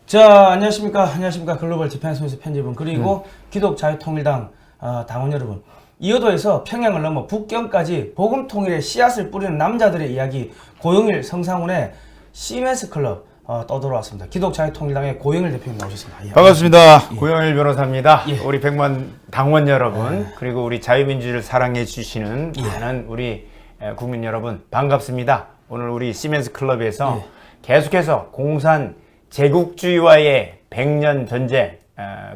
자, 안녕하십니까. 글로벌 디펜스 뉴스 편집은 그리고 기독자유통일당 당원 여러분. 이어도에서 평양을 넘어 북경까지 복음통일의 씨앗을 뿌리는 남자들의 이야기 고영일 성상훈의 시멘스 클럽 떠들어왔습니다. 기독자유통일당의 고영일 대표님 나오셨습니다. 반갑습니다. 고영일 변호사입니다. 예. 우리 100만 당원 여러분, 그리고 우리 자유민주를 사랑해 주시는 많은 우리 국민 여러분 반갑습니다. 오늘 우리 시멘스 클럽에서 계속해서 공산 제국주의와의 100년 전쟁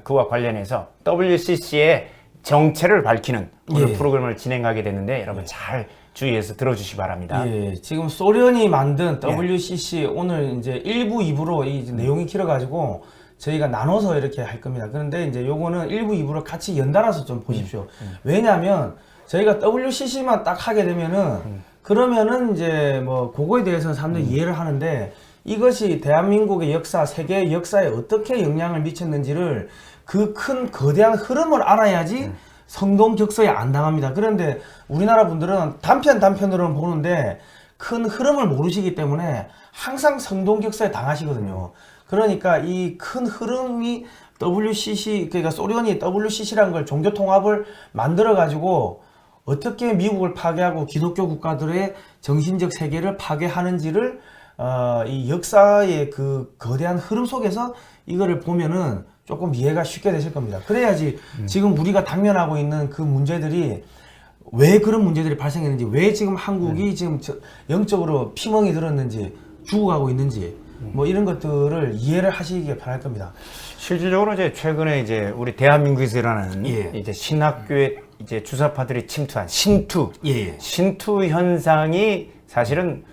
그와 관련해서 WCC의 정체를 밝히는 오늘 프로그램을 진행하게 됐는데 여러분 잘 주의해서 들어주시기 바랍니다. 예, 지금 소련이 만든 WCC 오늘 이제 1부, 2부로 이 내용이 길어가지고 저희가 나눠서 이렇게 할 겁니다. 그런데 이제 요거는 1부, 2부를 같이 연달아서 좀 보십시오. 왜냐하면 저희가 WCC만 딱 하게 되면은 그러면은 이제 뭐 그거에 대해서는 사람들이 이해를 하는데 이것이 대한민국의 역사, 세계의 역사에 어떻게 영향을 미쳤는지를 그 큰 거대한 흐름을 알아야지 성동격서에 안 당합니다. 그런데 우리나라 분들은 단편으로는 보는데 큰 흐름을 모르시기 때문에 항상 성동격서에 당하시거든요. 그러니까 이 큰 흐름이 WCC, 그러니까 소련이 WCC라는 걸 종교통합을 만들어가지고 어떻게 미국을 파괴하고 기독교 국가들의 정신적 세계를 파괴하는지를 이 역사의 그 거대한 흐름 속에서 이거를 보면은 조금 이해가 쉽게 되실 겁니다. 그래야지 지금 우리가 당면하고 있는 그 문제들이 왜 그런 문제들이 발생했는지, 왜 지금 한국이 지금 영적으로 피멍이 들었는지, 죽어가고 있는지, 뭐 이런 것들을 이해를 하시기에 바랄 겁니다. 실질적으로 이제 최근에 이제 우리 대한민국에서 일어나는 이제 신학교의 이제 주사파들이 침투한 신투 현상이 사실은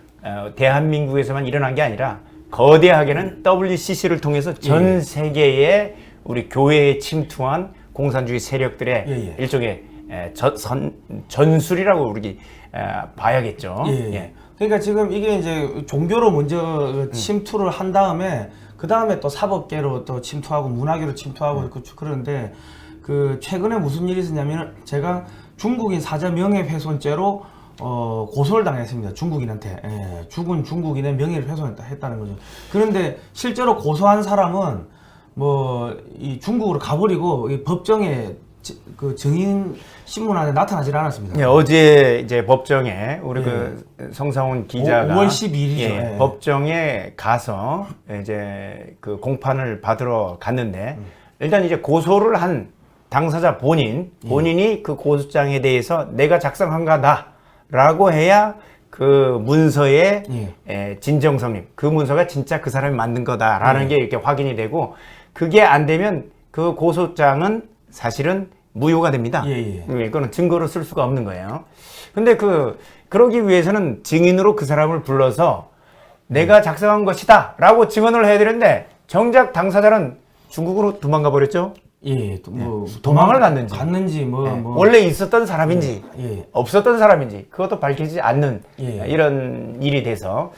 대한민국에서만 일어난 게 아니라 거대하게는 WCC를 통해서 전 세계에 우리 교회에 침투한 공산주의 세력들의 일종의 전술이라고 우리 봐야겠죠. 그러니까 지금 이게 이제 종교로 먼저 침투를 한 다음에 그 다음에 또 사법계로 또 침투하고 문화계로 침투하고 그러는데 그 최근에 무슨 일이 있었냐면 제가 중국인 사자 명예훼손죄로 고소를 당했습니다. 중국인한테. 죽은 중국인의 명예를 훼손했다는 거죠. 그런데 실제로 고소한 사람은 뭐 이 중국으로 가버리고 이 법정에 그 증인 신문안에 나타나질 않았습니다. 어제 이제 법정에 우리 그 성상훈 기자가 5월 12일이죠. 법정에 가서 이제 그 공판을 받으러 갔는데 일단 이제 고소를 한 당사자 본인이 그 고소장에 대해서 내가 작성한 거다라고 해야 그 문서의 진정성립, 그 문서가 진짜 그 사람이 만든 거다라는 게 이렇게 확인이 되고 그게 안 되면 그 고소장은 사실은 무효가 됩니다. 그거는 증거로 쓸 수가 없는 거예요. 근데 그러기 위해서는 증인으로 그 사람을 불러서 내가 작성한 것이다 라고 증언을 해야 되는데 정작 당사자는 중국으로 도망가 버렸죠. 도망을 갔는지 원래 있었던 사람인지 없었던 사람인지 그것도 밝히지 않는 이런 일이 돼서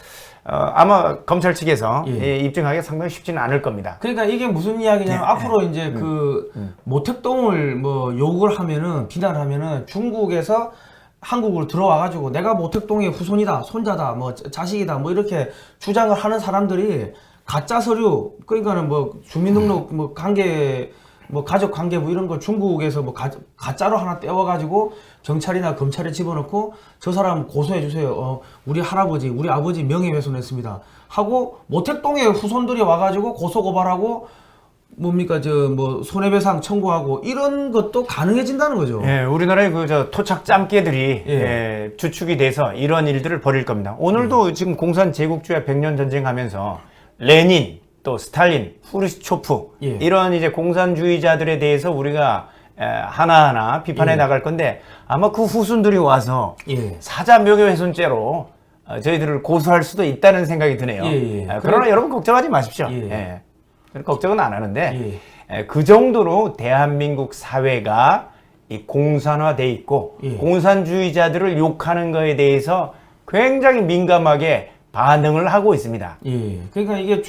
아마 검찰 측에서 입증하기가 상당히 쉽지는 않을 겁니다. 그러니까 이게 무슨 이야기냐면 앞으로 이제 그 모택동을 뭐 욕을 하면은 비난을 하면은 중국에서 한국으로 들어와 가지고 내가 모택동의 후손이다, 손자다, 뭐 자식이다, 뭐 이렇게 주장을 하는 사람들이 가짜 서류, 그러니까는 뭐 주민등록 뭐 관계 뭐 가족 관계 뭐 이런 거 중국에서 뭐 가짜로 하나 떼워가지고 경찰이나 검찰에 집어넣고 저 사람 고소해 주세요. 우리 할아버지, 우리 아버지 명예훼손했습니다. 하고 모택동의 후손들이 와가지고 고소 고발하고 뭡니까 뭐 손해배상 청구하고 이런 것도 가능해진다는 거죠. 우리나라의 그 토착 짬깨들이 주축이 돼서 이런 일들을 벌일 겁니다. 오늘도 지금 공산 제국주의 100년 전쟁하면서 레닌 또 스탈린, 후르시초프 이런 이제 공산주의자들에 대해서 우리가 하나하나 비판해 나갈 건데 아마 그 후손들이 와서 사자 명예훼손죄로 저희들을 고소할 수도 있다는 생각이 드네요. 그러나 여러분 걱정하지 마십시오. 걱정은 안 하는데 그 정도로 대한민국 사회가 이 공산화돼 있고 공산주의자들을 욕하는 거에 대해서 굉장히 민감하게 반응을 하고 있습니다. 그러니까 이게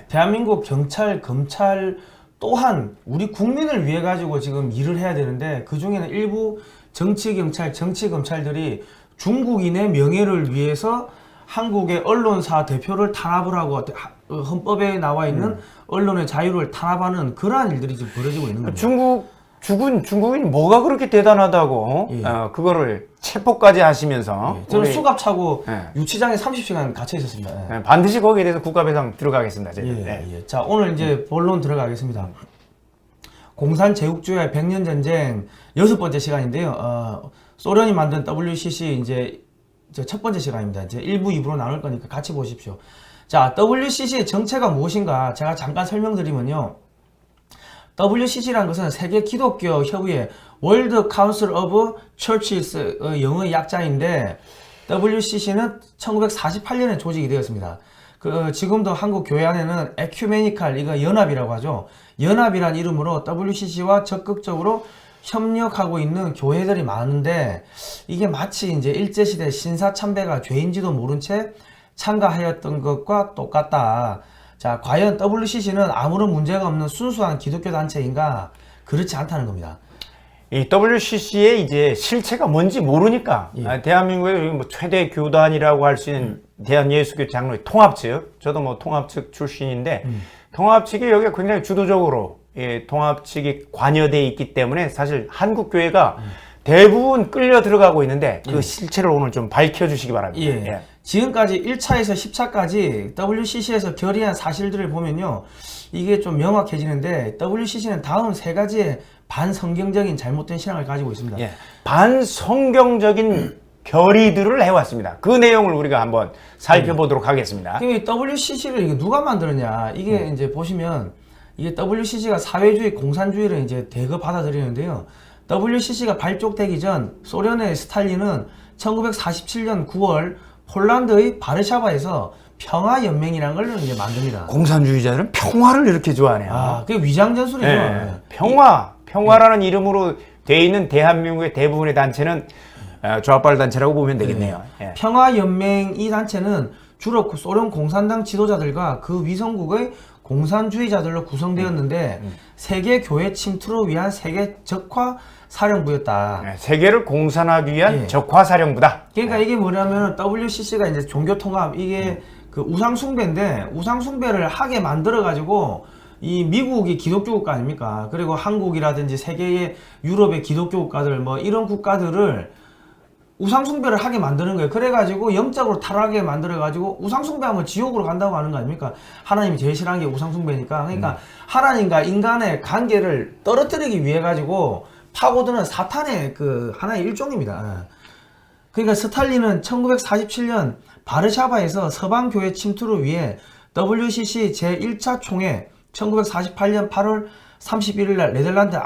대한민국 경찰, 검찰 또한 우리 국민을 위해 가지고 지금 일을 해야 되는데 그 중에는 일부 정치 경찰, 정치 검찰들이 중국인의 명예를 위해서 한국의 언론사 대표를 탄압을 하고 헌법에 나와 있는 언론의 자유를 탄압하는 그러한 일들이 지금 벌어지고 있는 겁니다. 죽은 중국인이 뭐가 그렇게 대단하다고 예. 그거를 체포까지 하시면서 저는 우리, 수갑 차고 예. 유치장에 30시간 갇혀 있었습니다. 예. 반드시 거기에 대해서 국가배상 들어가겠습니다. 제가. 예. 자, 오늘 이제 본론 들어가겠습니다. 공산 제국주의의 100년 전쟁 6번째 시간인데요. 소련이 만든 WCC 이제 첫 번째 시간입니다. 이제 1부, 2부로 나눌 거니까 같이 보십시오. 자, WCC의 정체가 무엇인가 제가 잠깐 설명드리면요. WCC라는 것은 세계 기독교 협의회 World Council of Churches 영어의 약자인데 WCC는 1948년에 조직이 되었습니다. 지금도 한국 교회 안에는 에큐메니칼 이거 연합이라고 하죠. 연합이란 이름으로 WCC와 적극적으로 협력하고 있는 교회들이 많은데 이게 마치 이제 일제시대 신사참배가 죄인지도 모른 채 참가하였던 것과 똑같다. 자, 과연 WCC는 아무런 문제가 없는 순수한 기독교 단체인가? 그렇지 않다는 겁니다. 이 WCC의 이제 실체가 뭔지 모르니까 예. 대한민국의 뭐 최대 교단이라고 할 수 있는 대한예수교 장로회 통합 측, 저도 뭐 통합 측 출신인데 통합 측이 여기가 굉장히 주도적으로 통합 측이 관여돼 있기 때문에 사실 한국 교회가 대부분 끌려 들어가고 있는데 그 실체를 오늘 좀 밝혀주시기 바랍니다. 예. 지금까지 1차에서 10차까지 WCC에서 결의한 사실들을 보면요. 이게 좀 명확해지는데 WCC는 다음 세 가지의 반성경적인 잘못된 신앙을 가지고 있습니다. 예. 반성경적인 결의들을 해왔습니다. 그 내용을 우리가 한번 살펴보도록 하겠습니다. 이 WCC를 이게 누가 만들었냐? 이게 이제 보시면 이게 WCC가 사회주의 공산주의를 이제 대거 받아들이는데요. WCC가 발족되기 전 소련의 스탈린은 1947년 9월 폴란드의 바르샤바에서 평화연맹이라는 걸 이제 만듭니다. 공산주의자들은 평화를 이렇게 좋아하네요. 아, 그게 위장전술이죠. 네. 평화라는 이름으로 돼 있는 대한민국의 대부분의 단체는 좌빨 단체라고 보면 되겠네요. 예. 평화연맹 이 단체는 주로 소련 공산당 지도자들과 그 위성국의 공산주의자들로 구성되었는데 세계 교회 침투를 위한 세계 적화 사령부였다. 네, 세계를 공산하기 위한 예. 적화 사령부다. 그러니까 이게 뭐냐면 WCC가 이제 종교 통합 이게 그 우상 숭배인데 우상 숭배를 하게 만들어 가지고 이 미국이 기독교 국가 아닙니까? 그리고 한국이라든지 세계의 유럽의 기독교 국가들 뭐 이런 국가들을 우상 숭배를 하게 만드는 거예요. 그래가지고 영적으로 타락하게 만들어가지고 우상 숭배하면 지옥으로 간다고 하는 거 아닙니까? 하나님이 제일 싫어하는 게 우상 숭배니까. 그러니까 하나님과 인간의 관계를 떨어뜨리기 위해 가지고 파고드는 사탄의 그 하나의 일종입니다. 그러니까 스탈린은 1947년 바르샤바에서 서방교회 침투를 위해 WCC 제1차 총회 1948년 8월 31일 날 네덜란드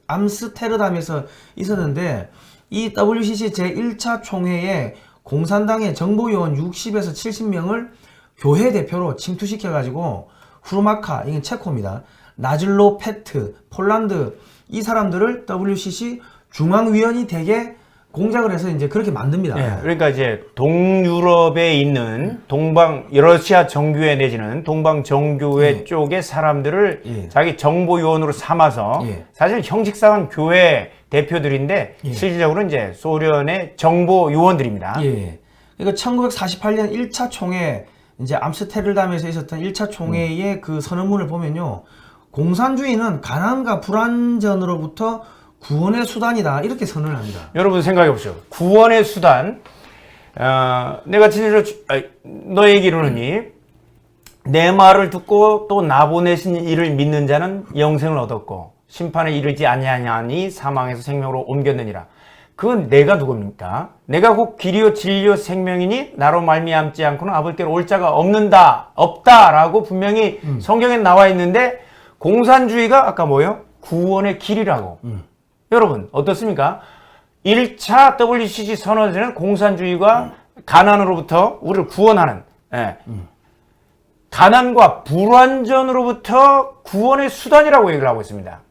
암스테르담에서 있었는데 이 WCC 제1차 총회에 공산당의 정보요원 60에서 70명을 교회 대표로 침투시켜가지고 후르마카, 이건 체코입니다. 나즐로 페트, 폴란드 이 사람들을 WCC 중앙위원이 되게 공작을 해서 이제 그렇게 만듭니다. 네, 그러니까 이제 동유럽에 있는 러시아 정교회 내지는 동방 정교회 쪽의 사람들을 자기 정보요원으로 삼아서 사실 형식상은 교회 대표들인데 실질적으로는 이제 소련의 정보요원들입니다. 예. 그러니까 1948년 1차 총회 이제 암스테르담에서 있었던 1차 총회의 그 선언문을 보면요. 공산주의는 가난과 불안전으로부터 구원의 수단이다. 이렇게 선언을 합니다. 여러분 생각해 보세요. 구원의 수단. 내가 진짜 너 얘기로는 내 말을 듣고 또 나 보내신 이를 믿는 자는 영생을 얻었고 심판에 이르지 아니하니 사망에서 생명으로 옮겼느니라. 그건 내가 누굽니까? 내가 곧 길이요 진리요 생명이니 나로 말미암지 않고는 아버지께로 올 자가 없다라고 분명히 성경에 나와 있는데 공산주의가 아까 뭐예요? 구원의 길이라고. 여러분 어떻습니까? 1차 WCC 선언에는 공산주의가 가난으로부터 우리를 구원하는 가난과 불완전으로부터 구원의 수단이라고 얘기를 하고 있습니다.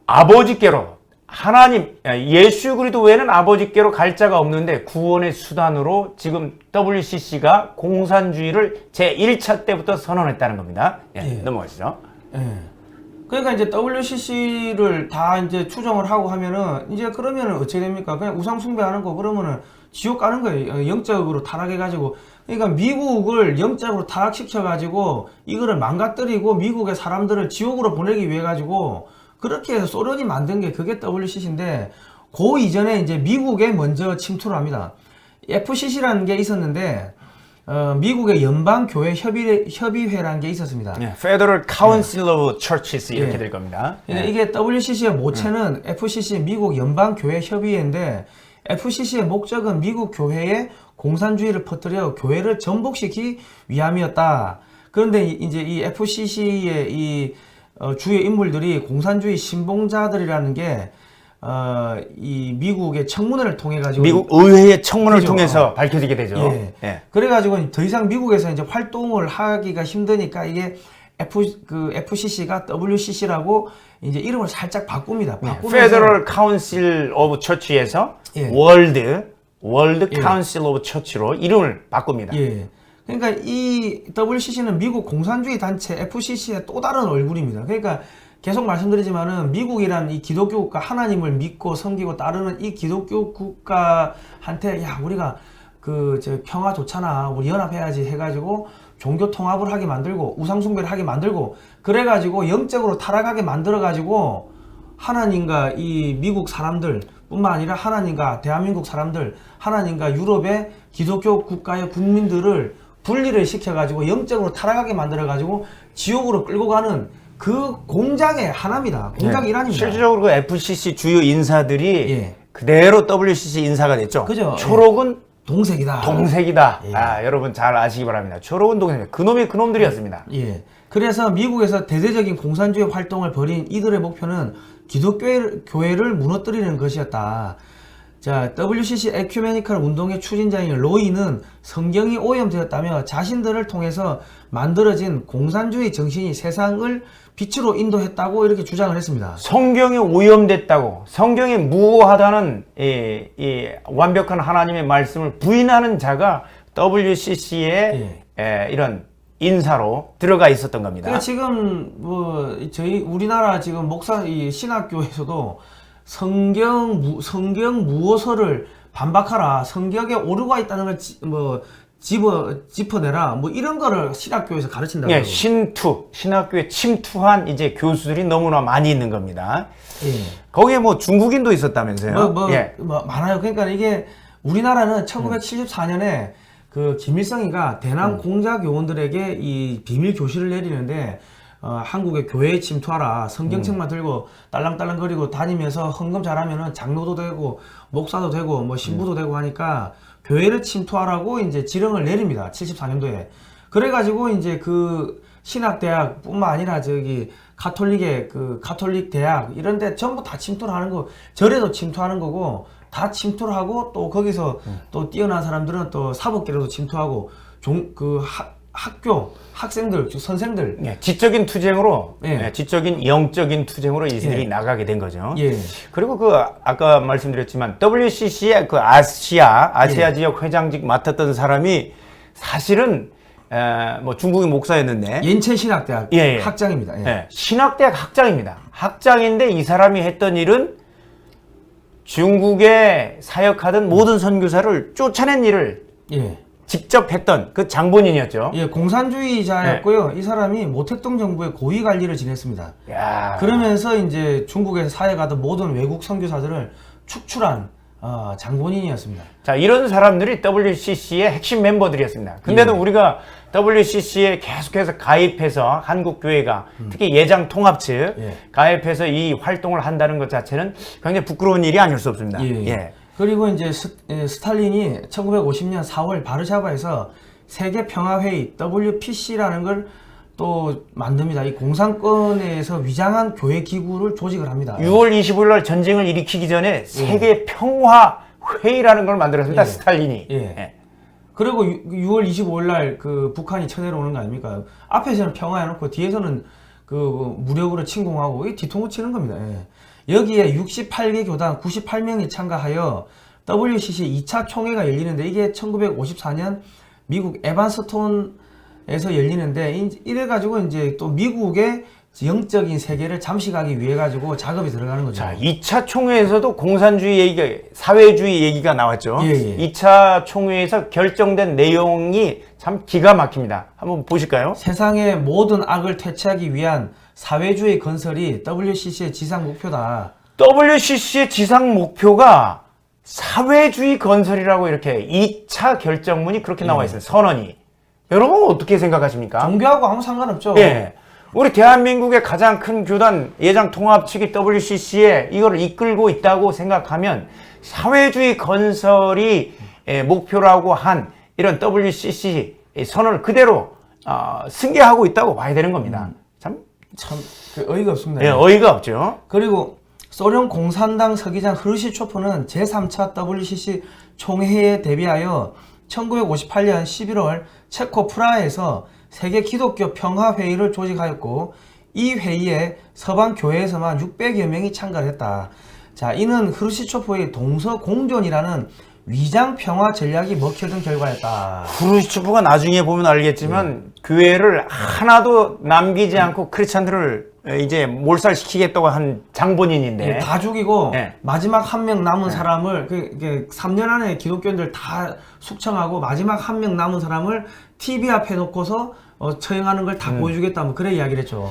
아버지께로 하나님 예수 그리스도 외에는 아버지께로 갈 자가 없는데 구원의 수단으로 지금 WCC가 공산주의를 제1차 때부터 선언했다는 겁니다. 넘어가시죠. 그러니까 이제 WCC를 다 이제 추정을 하고 하면은 이제 그러면은 어떻게 됩니까? 그냥 우상 숭배하는 거 그러면은 지옥 가는 거예요. 영적으로 타락해가지고. 그러니까 미국을 영적으로 타락시켜가지고 이거를 망가뜨리고 미국의 사람들을 지옥으로 보내기 위해 가지고 그렇게 해서 소련이 만든 게 그게 WCC인데 그 이전에 이제 미국에 먼저 침투를 합니다. FCC라는 게 있었는데 미국의 연방교회 협의회라는 게 있었습니다. Federal Council of Churches 이렇게 될 겁니다. 이게 WCC의 모체는 FCC 미국 연방교회 협의회인데 FCC의 목적은 미국 교회에 공산주의를 퍼뜨려 교회를 전복시키기 위함이었다. 그런데 이제 이 FCC의 이 주요 인물들이 공산주의 신봉자들이라는 게 이 미국의 청문회를 통해 가지고 미국 의회의 청문을 통해서 밝혀지게 되죠. 예. 그래가지고 더 이상 미국에서 이제 활동을 하기가 힘드니까 이게 FCC가 WCC라고 이제 이름을 살짝 바꿉니다. Federal Council of Church에서 예. World Council of Church로 이름을 바꿉니다. 예. 그러니까 이 WCC는 미국 공산주의 단체 FCC의 또 다른 얼굴입니다. 그러니까 계속 말씀드리지만은 미국이란 이 기독교 국가 하나님을 믿고 섬기고 따르는 이 기독교 국가한테 야 우리가 저 평화 좋잖아 우리 연합해야지 해가지고 종교 통합을 하게 만들고 우상 숭배를 하게 만들고 그래가지고 영적으로 타락하게 만들어가지고 하나님과 이 미국 사람들 뿐만 아니라 하나님과 대한민국 사람들 하나님과 유럽의 기독교 국가의 국민들을 분리를 시켜가지고 영적으로 타락하게 만들어가지고 지옥으로 끌고 가는 그 공장의 하나입니다. 공장 일환입니다. 실질적으로 그 FCC 주요 인사들이 그대로 WCC 인사가 됐죠. 그죠. 초록은 동색이다. 동색이다. 여러분 잘 아시기 바랍니다. 초록은 동색. 그놈들이었습니다. 예. 그래서 미국에서 대대적인 공산주의 활동을 벌인 이들의 목표는 기독교회를 무너뜨리는 것이었다. 자, WCC 에큐메니컬 운동의 추진자인 로이는 성경이 오염되었다며 자신들을 통해서 만들어진 공산주의 정신이 세상을 빛으로 인도했다고 이렇게 주장을 했습니다. 성경이 오염됐다고, 성경이 무고하다는 이 완벽한 하나님의 말씀을 부인하는 자가 WCC의 이런 인사로 들어가 있었던 겁니다. 그러니까 지금 저희 우리나라 지금 목사 이 신학교에서도 성경 무호서를 반박하라, 성경에 오류가 있다는 걸 짚어내라, 뭐 이런 거를 신학교에서 가르친다고요. 예, 신학교에 침투한 이제 교수들이 너무나 많이 있는 겁니다. 거기에 뭐 중국인도 있었다면서요? 많아요. 그러니까 이게 우리나라는 1974년에 그 김일성이가 대남 공작 요원들에게 이 비밀 교시를 내리는데 한국의 교회에 침투하라, 성경책만 들고 딸랑딸랑거리고 다니면서 헌금 잘하면은 장로도 되고 목사도 되고 뭐 신부도 되고 하니까 교회를 침투하라고 이제 지령을 내립니다. 74년도에. 그래가지고 이제 그 신학대학뿐만 아니라 저기 가톨릭 대학 이런데 전부 다 침투를 하는 거, 절에도 침투하는 거고 다 침투를 하고 또 거기서 또 뛰어난 사람들은 또 사법계로도 침투하고 학교 학생들, 선생들, 지적인 투쟁으로, 지적인 영적인 투쟁으로 이들이 나가게 된 거죠. 그리고 그 아까 말씀드렸지만 WCC의 그 아시아 지역 회장직 맡았던 사람이 사실은 뭐 중국인 목사였는데 연체 신학대학 학장입니다. 신학대학 학장입니다. 학장인데 이 사람이 했던 일은 중국에 사역하던 모든 선교사를 쫓아낸 일을 직접 했던 그 장본인이었죠. 공산주의자였고요. 이 사람이 모택동 정부의 고위 관리를 지냈습니다. 그러면서 이제 중국에서 사역하던 모든 외국 선교사들을 축출한 장본인이었습니다. 자, 이런 사람들이 WCC의 핵심 멤버들이었습니다. 근데도 우리가 WCC에 계속해서 가입해서 한국 교회가 특히 예장 통합 측 가입해서 이 활동을 한다는 것 자체는 굉장히 부끄러운 일이 아닐 수 없습니다. 그리고 이제 스탈린이 1950년 4월 바르샤바에서 세계 평화회의 WPC라는 걸 또 만듭니다. 이 공산권에서 위장한 교회 기구를 조직을 합니다. 6월 25일 날 전쟁을 일으키기 전에 세계 평화 회의라는 걸 만들었습니다. 스탈린이. 그리고 6월 25일 날 그 북한이 쳐내려 오는 거 아닙니까? 앞에서는 평화해놓고 뒤에서는 그 무력으로 침공하고 이 뒤통수 치는 겁니다. 여기에 68개 교단 98명이 참가하여 WCC 2차 총회가 열리는데 이게 1954년 미국 에반스톤에서 열리는데 이래가지고 이제 또 미국의 영적인 세계를 잠식하기 위해 가지고 작업이 들어가는 거죠. 자, 2차 총회에서도 공산주의 얘기가, 사회주의 얘기가 나왔죠. 예, 예. 2차 총회에서 결정된 내용이 참 기가 막힙니다. 한번 보실까요? 세상의 모든 악을 퇴치하기 위한 사회주의 건설이 WCC의 지상 목표다. WCC의 지상 목표가 사회주의 건설이라고 이렇게 2차 결정문이 그렇게 나와 있어요. 선언이. 여러분 어떻게 생각하십니까? 종교하고 아무 상관없죠. 예. 우리 대한민국의 가장 큰 교단 예장 통합 측이 WCC에 이거를 이끌고 있다고 생각하면 사회주의 건설이 목표라고 한 이런 WCC 선언을 그대로 승계하고 있다고 봐야 되는 겁니다. 참 어이가 없습니다. 예, 어이가 없죠. 그리고 소련 공산당 서기장 흐르시초프는 제3차 WCC 총회에 대비하여 1958년 11월 체코 프라하에서 세계 기독교 평화회의를 조직하였고 이 회의에 서방 교회에서만 600여 명이 참가했다. 자, 이는 흐르시초프의 동서공존이라는 위장 평화 전략이 먹혀든 결과였다. 후르시초프가 나중에 보면 알겠지만 교회를 하나도 남기지 않고 크리스찬들을 이제 몰살시키겠다고 한 장본인인데 다 죽이고 네. 마지막 한 명 남은 사람을 3년 안에 기독교인들 다 숙청하고 마지막 한 명 남은 사람을 TV 앞에 놓고서 처형하는 걸 다 보여주겠다 뭐 그래 이야기를 했죠.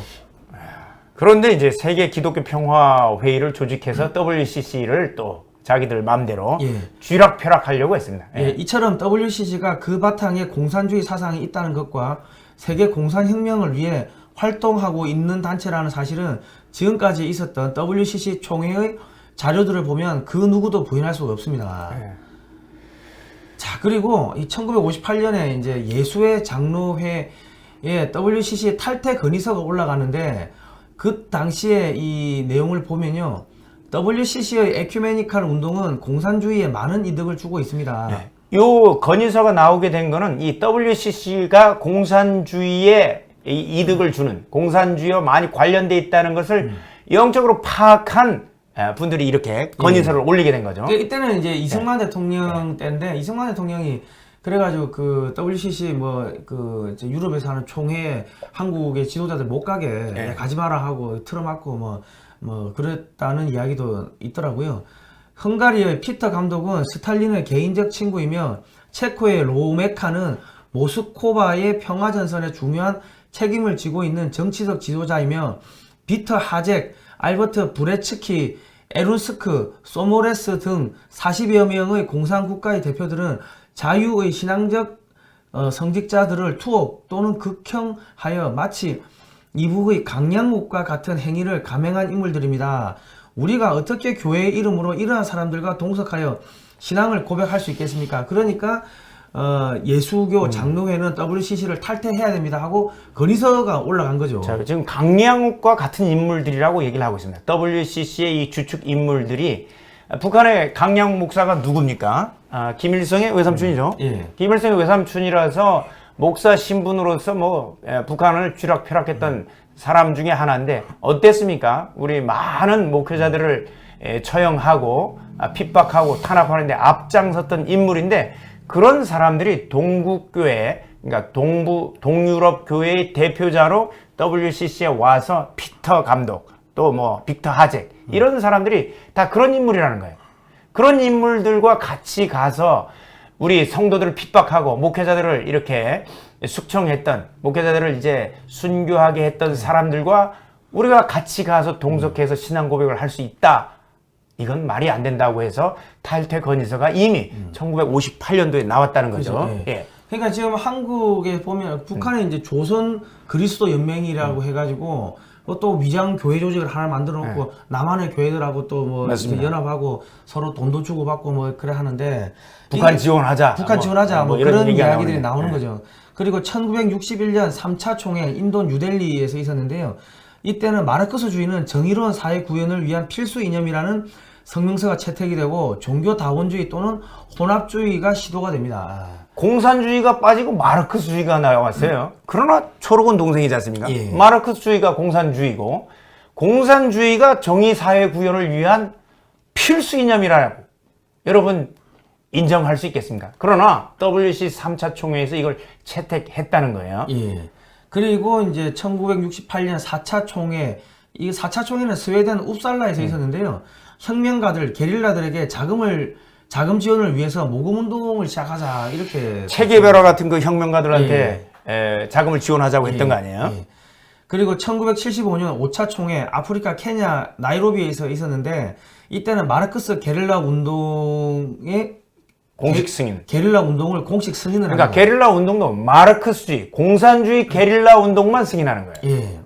그런데 이제 세계 기독교 평화 회의를 조직해서 WCC를 또 자기들 마음대로 쥐락펴락하려고 했습니다. 예, 이처럼 WCC가 그 바탕에 공산주의 사상이 있다는 것과 세계 공산혁명을 위해 활동하고 있는 단체라는 사실은 지금까지 있었던 WCC 총회의 자료들을 보면 그 누구도 부인할 수가 없습니다. 자, 그리고 이 1958년에 이제 예수의 장로회에 WCC 탈퇴 건의서가 올라가는데 그 당시에 이 내용을 보면요. WCC의 에큐메니칼 운동은 공산주의에 많은 이득을 주고 있습니다. 요 건의서가 나오게 된 거는 이 WCC가 공산주의에 이득을 주는 공산주의와 많이 관련돼 있다는 것을 영적으로 파악한 분들이 이렇게 건의서를 올리게 된 거죠. 이때는 이제 이승만 대통령 때인데 이승만 대통령이 그래가지고 그 WCC 유럽에서 하는 총회에 한국의 지도자들 못 가게 가지 마라 하고 틀어막고 뭐 그랬다는 이야기도 있더라고요. 헝가리의 피터 감독은 스탈린의 개인적 친구이며 체코의 로메카는 모스코바의 평화전선에 중요한 책임을 지고 있는 정치적 지도자이며 비터 하젝, 알버트 브레츠키, 에룬스크, 소모레스 등 40여 명의 공산국가의 대표들은 자유의 신앙적 성직자들을 투옥 또는 극형하여 마치 이북의 강양옥과 같은 행위를 감행한 인물들입니다. 우리가 어떻게 교회의 이름으로 이러한 사람들과 동석하여 신앙을 고백할 수 있겠습니까? 그러니까 예수교 장로회는 WCC를 탈퇴해야 됩니다 하고 건의서가 올라간 거죠. 자, 지금 강양욱과 같은 인물들이라고 얘기를 하고 있습니다. WCC의 이 주축 인물들이 북한의 강양욱 목사가 누굽니까? 김일성의 외삼촌이죠. 김일성의 외삼촌이라서 목사 신분으로서 북한을 쥐락펴락했던 사람 중에 하나인데 어땠습니까? 우리 많은 목회자들을 처형하고 핍박하고 탄압하는데 앞장섰던 인물인데 그런 사람들이 동국교회, 그러니까 동유럽 교회의 대표자로 WCC에 와서 피터 감독, 또 빅터 하젝 이런 사람들이 다 그런 인물이라는 거예요. 그런 인물들과 같이 가서 우리 성도들을 핍박하고 목회자들을 이렇게 숙청했던 목회자들을 이제 순교하게 했던 사람들과 우리가 같이 가서 동석해서 신앙 고백을 할 수 있다. 이건 말이 안 된다고 해서 탈퇴 건의서가 이미 1958년도에 나왔다는 거죠. 그러니까 지금 한국에 보면 북한에 이제 조선 그리스도 연맹이라고 해가지고 또 위장 교회 조직을 하나 만들어 놓고 남한의 교회들하고 또 연합하고 서로 돈도 주고 받고 그래 하는데 북한 지원하자. 북한 지원하자 그런 이야기들이 나오는 거죠. 그리고 1961년 3차 총회 인도 뉴델리에서 있었는데요. 이때는 마르크스주의는 정의로운 사회 구현을 위한 필수 이념이라는 성명서가 채택이 되고 종교다원주의 또는 혼합주의가 시도가 됩니다. 공산주의가 빠지고 마르크스주의가 나왔어요. 그러나 초록은 동생이지 않습니까? 마르크스주의가 공산주의고 공산주의가 정의사회 구현을 위한 필수 이념이라고 여러분 인정할 수 있겠습니까? 그러나 WC 3차 총회에서 이걸 채택했다는 거예요. 그리고 이제 1968년 4차 총회, 이 4차 총회는 스웨덴 웁살라에서 있었는데요. 혁명가들, 게릴라들에게 자금 지원을 위해서 모금 운동을 시작하자 이렇게 체게베라 같은 그 혁명가들한테 자금을 지원하자고 했던 거 아니에요? 예. 그리고 1975년 5차 총회 아프리카 케냐 나이로비에서 있었는데 이때는 마르크스 게릴라 운동의 공식 승인. 게릴라 운동을 공식 승인을 그러니까 한 거예요. 게릴라 운동도 마르크스주의, 공산주의 게릴라 운동만 승인하는 거예요. 예.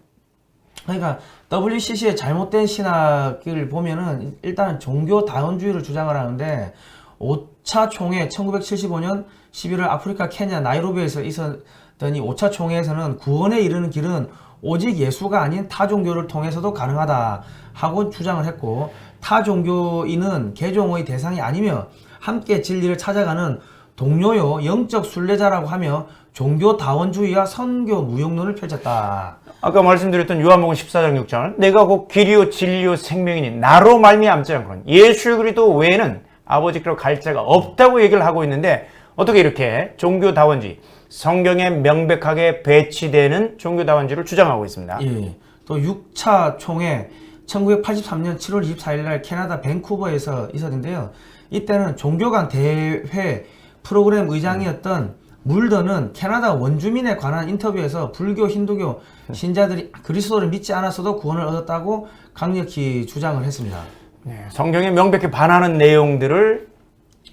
그러니까 WCC의 잘못된 신학을 보면은 일단은 종교 다원주의를 주장을 하는데 5차 총회 1975년 11월 아프리카 케냐 나이로비에서 있었던 이 5차 총회에서는 구원에 이르는 길은 오직 예수가 아닌 타 종교를 통해서도 가능하다 하고 주장을 했고, 타 종교인은 개종의 대상이 아니며 함께 진리를 찾아가는 동료요 영적 순례자라고 하며 종교 다원주의와 선교 무용론을 펼쳤다. 아까 말씀드렸던 요한복음 14장 6절 내가 곧 길이요 진리요 생명이니 나로 말미암지 않고는 예수 그리스도 외에는 아버지께로 갈 자가 없다고 얘기를 하고 있는데, 어떻게 이렇게 종교 다원주의, 성경에 명백하게 배치되는 종교 다원주의를 주장하고 있습니다. 예. 또 6차 총회 1983년 7월 24일 날 캐나다 밴쿠버에서 있었는데요. 이때는 종교 간 대회 프로그램 의장이었던 물더는 캐나다 원주민에 관한 인터뷰에서 불교, 힌두교 신자들이 그리스도를 믿지 않았어도 구원을 얻었다고 강력히 주장을 했습니다. 네, 성경에 명백히 반하는 내용들을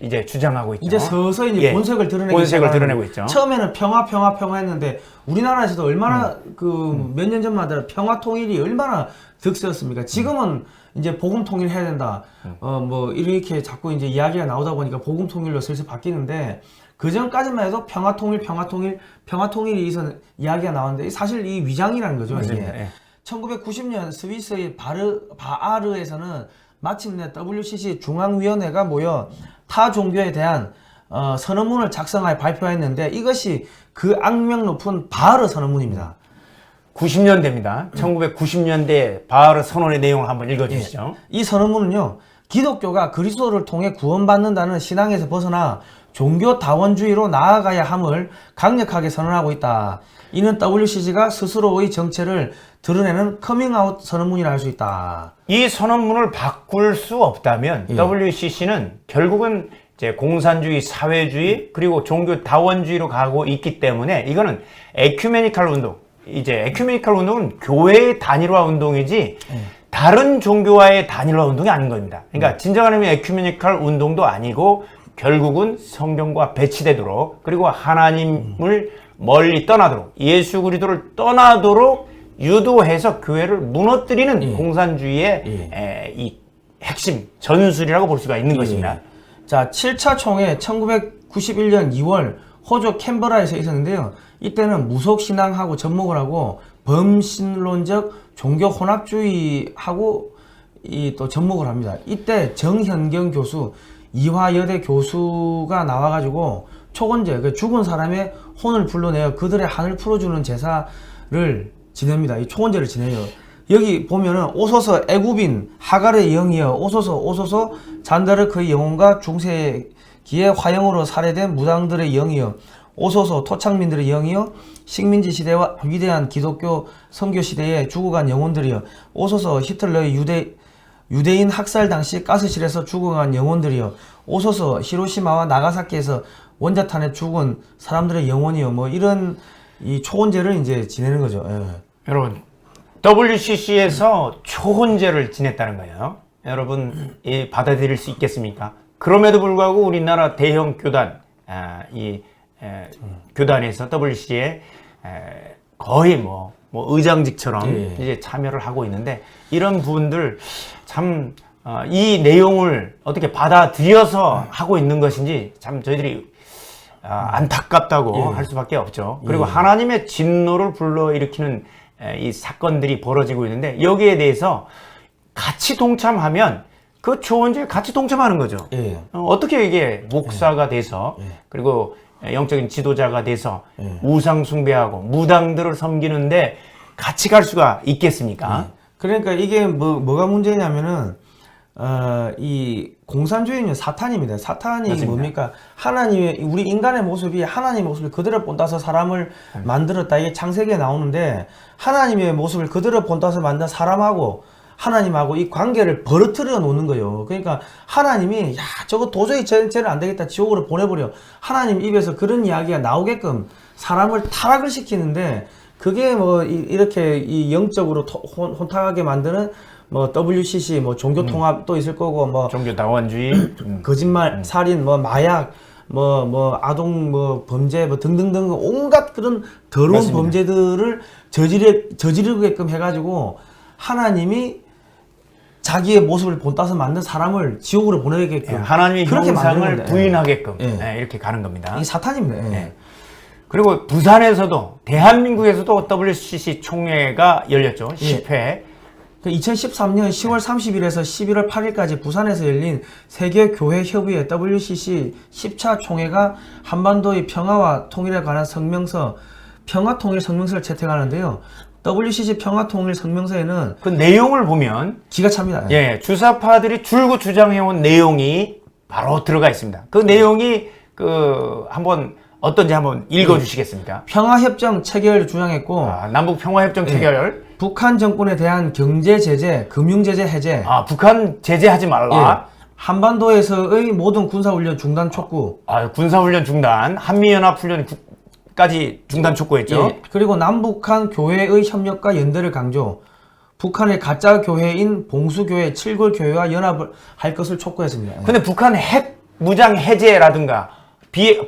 이제 주장하고 있죠. 이제 서서히 이제 본색을 드러내고 드러내고 있죠. 처음에는 평화 했는데 우리나라에서도 얼마나 그 몇 년 전마다 평화 통일이 얼마나 득세였습니까? 지금은 이제 복음 통일 해야 된다. 뭐 이렇게 자꾸 이제 이야기가 나오다 보니까 복음 통일로 슬슬 바뀌는데, 그 전까지만 해도 평화 통일이 이야기가 나왔는데 사실 이 위장이라는 거죠. 맞습니다. 이게. 예. 1990년 스위스의 바아르에서는 마침내 WCC 중앙위원회가 모여 타 종교에 대한 선언문을 작성하여 발표했는데, 이것이 그 악명 높은 바하르 선언문입니다. 90년대입니다. 1990년대 바하르 선언의 내용을 한번 읽어주시죠. 예. 이 선언문은요, 기독교가 그리스도를 통해 구원받는다는 신앙에서 벗어나 종교 다원주의로 나아가야 함을 강력하게 선언하고 있다. 이는 WCC가 스스로의 정체를 드러내는 커밍아웃 선언문이라 할 수 있다. 이 선언문을 바꿀 수 없다면 WCC는 결국은 이제 공산주의, 사회주의, 그리고 종교 다원주의로 가고 있기 때문에 이거는 에큐메니칼 운동, 이제 에큐메니칼 운동은 교회의 단일화 운동이지 다른 종교와의 단일화 운동이 아닌 겁니다. 그러니까 진정한 의미의 에큐메니칼 운동도 아니고 결국은 성경과 배치되도록, 그리고 하나님을 멀리 떠나도록, 예수 그리스도를 떠나도록 유도해서 교회를 무너뜨리는 공산주의의 이 핵심 전술이라고 볼 수가 있는 것입니다. 자, 7차 총회 1991년 2월 호주 캔버라에서 있었는데요. 이때는 무속신앙하고 접목을 하고 범신론적 종교 혼합주의하고 또 접목을 합니다. 이때 정현경 교수, 이화여대 교수가 나와가지고 초건제, 그 죽은 사람의 혼을 불러내어 그들의 한을 풀어주는 제사를 지냅니다. 이 초건제를 지내요. 여기 보면은 오소서 애굽인 하갈의 영이여 오소서 잔다르크의 영혼과 중세기의 화형으로 살해된 무당들의 영이여 오소서 토착민들의 영이여 식민지 시대와 위대한 기독교 선교 시대에 죽어간 영혼들이여 오소서 히틀러의 유대인 학살 당시 가스실에서 죽어간 영혼들이여 오소서 히로시마와 나가사키에서 원자탄에 죽은 사람들의 영혼이여, 뭐 이런 이 초혼제를 이제 지내는 거죠. 예. 여러분, WCC에서 초혼제를 지냈다는 거예요. 여러분, 받아들일 수 있겠습니까? 그럼에도 불구하고 우리나라 대형 교단, 교단에서 WCC에 거의 뭐 의장직처럼 이제 참여를 하고 있는데, 이런 부분들 참 이 내용을 어떻게 받아들여서 하고 있는 것인지 참 저희들이 안타깝다고 할 수밖에 없죠. 그리고 하나님의 진노를 불러일으키는 이 사건들이 벌어지고 있는데, 여기에 대해서 같이 동참하면 그 초혼제에 같이 동참하는 거죠. 어떻게 이게 목사가 돼서 그리고 영적인 지도자가 돼서 우상 숭배하고 무당들을 섬기는데 같이 갈 수가 있겠습니까? 그러니까 이게 뭐가 문제냐면은 이 공산주의는 사탄입니다. 사탄이 맞습니다. 뭡니까? 하나님의, 우리 인간의 모습이 하나님의 모습을 그대로 본따서 사람을 만들었다. 이게 창세기에 나오는데, 하나님의 모습을 그대로 본따서 만든 사람하고 하나님하고 이 관계를 벌어뜨려 놓는 거예요. 그러니까 하나님이, 야, 저거 도저히 쟤는 안 되겠다. 지옥으로 보내버려. 하나님 입에서 그런 이야기가 나오게끔 사람을 타락을 시키는데, 그게 뭐 이렇게 이 영적으로 혼탁하게 만드는 뭐 WCC, 뭐 종교 통합도 있을 거고, 뭐 종교 다원주의, 거짓말, 살인, 뭐 마약, 뭐 아동 뭐 범죄 뭐 등등등 온갖 그런 더러운 맞습니다. 범죄들을 저지르게끔 해가지고 하나님이 자기의 모습을 본따서 만든 사람을 지옥으로 보내게끔 하나님의 그렇게 만드는 형상을 건데. 부인하게끔 예. 이렇게 가는 겁니다. 이 사탄입니다. 예. 그리고 부산에서도 대한민국에서도 WCC 총회가 열렸죠. 10회. 그 2013년 10월 30일에서 11월 8일까지 부산에서 열린 세계교회협의회 WCC 10차 총회가 한반도의 평화와 통일에 관한 성명서, 평화통일 성명서를 채택하는데요. WCC 평화통일 성명서에는 그 내용을 보면 기가 찹니다. 예, 주사파들이 줄곧 주장해온 내용이 바로 들어가 있습니다. 그 내용이 한번 어떤지 한번 읽어주시겠습니까? 평화협정 체결을 주장했고, 남북 평화협정 체결. 북한 정권에 대한 경제 제재, 금융 제재 해제, 북한 제재하지 말라. 한반도에서의 모든 군사훈련 중단 촉구, 군사훈련 중단, 한미연합훈련까지 중단 촉구했죠. 그리고 남북한 교회의 협력과 연대를 강조, 북한의 가짜 교회인 봉수교회, 칠골교회와 연합을 할 것을 촉구했습니다. 근데 북한 핵 무장 해제라든가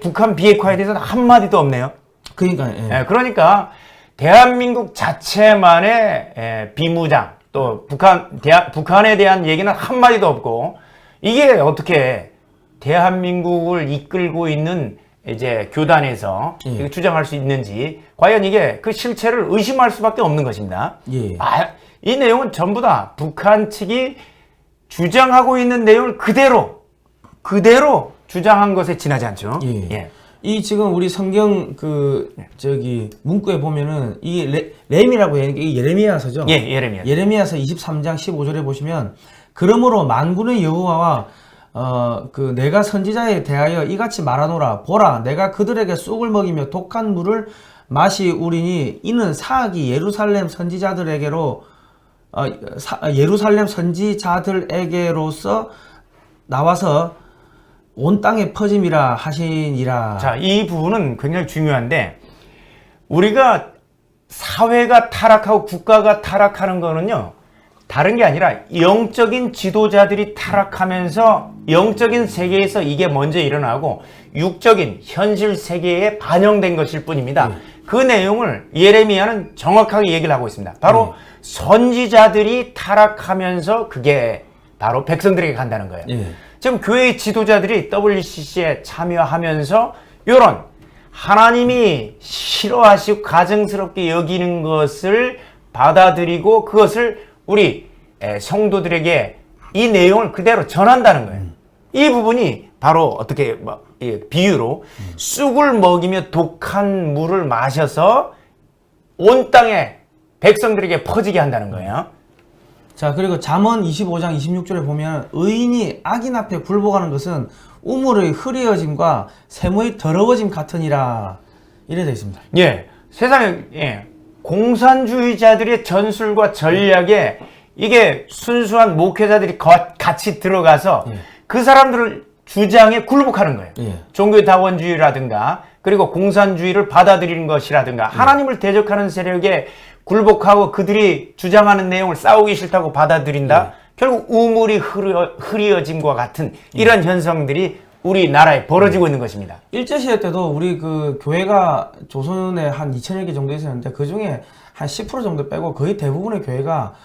북한 비핵화에 대해서는 한마디도 없네요. 그러니까, 그러니까 대한민국 자체만의 비무장, 또 북한에 대한 얘기는 한마디도 없고, 이게 어떻게 대한민국을 이끌고 있는 이제 교단에서 주장할 수 있는지, 과연 이게 그 실체를 의심할 수밖에 없는 것입니다. 이 내용은 전부 다 북한 측이 주장하고 있는 내용을 그대로 주장한 것에 지나지 않죠. 이 지금 우리 성경 문구에 보면은 이 렘이라고 해요. 이게 예레미야서죠. 예레미야. 예레미야서 23장 15절에 보시면, 그러므로 만군의 여호와와 내가 선지자에 대하여 이같이 말하노라. 보라, 내가 그들에게 쑥을 먹이며 독한 물을 마시우리니 이는 사악이 예루살렘 선지자들에게로서 나와서 온 땅에 퍼짐이라 하시니라. 자, 이 부분은 굉장히 중요한데, 우리가 사회가 타락하고 국가가 타락하는 거는요, 다른 게 아니라 영적인 지도자들이 타락하면서 영적인 세계에서 이게 먼저 일어나고 육적인 현실 세계에 반영된 것일 뿐입니다. 그 내용을 예레미야는 정확하게 얘기를 하고 있습니다. 바로 선지자들이 타락하면서 그게 바로 백성들에게 간다는 거예요. 지금 교회의 지도자들이 WCC에 참여하면서 이런 하나님이 싫어하시고 가증스럽게 여기는 것을 받아들이고 그것을 우리 성도들에게 이 내용을 그대로 전한다는 거예요. 이 부분이 바로 어떻게 비유로 쑥을 먹이며 독한 물을 마셔서 온 땅에 백성들에게 퍼지게 한다는 거예요. 자, 그리고 잠언 25장 26절에 보면, 의인이 악인 앞에 굴복하는 것은 우물의 흐리어짐과 샘의 더러워짐 같으니라, 이래 되어 있습니다. 세상에 공산주의자들의 전술과 전략에 이게 순수한 목회자들이 같이 들어가서 그 사람들을 주장에 굴복하는 거예요. 종교다원주의라든가 그리고 공산주의를 받아들이는 것이라든가 하나님을 대적하는 세력에 굴복하고 그들이 주장하는 내용을 싸우기 싫다고 받아들인다. 결국 우물이 흐리어짐과 같은 이런 현상들이 우리나라에 벌어지고 있는 것입니다. 일제시대 때도 우리 교회가 조선에 한 2,000여 개 정도 있었는데, 그 중에 한 10% 정도 빼고 거의 대부분의 교회가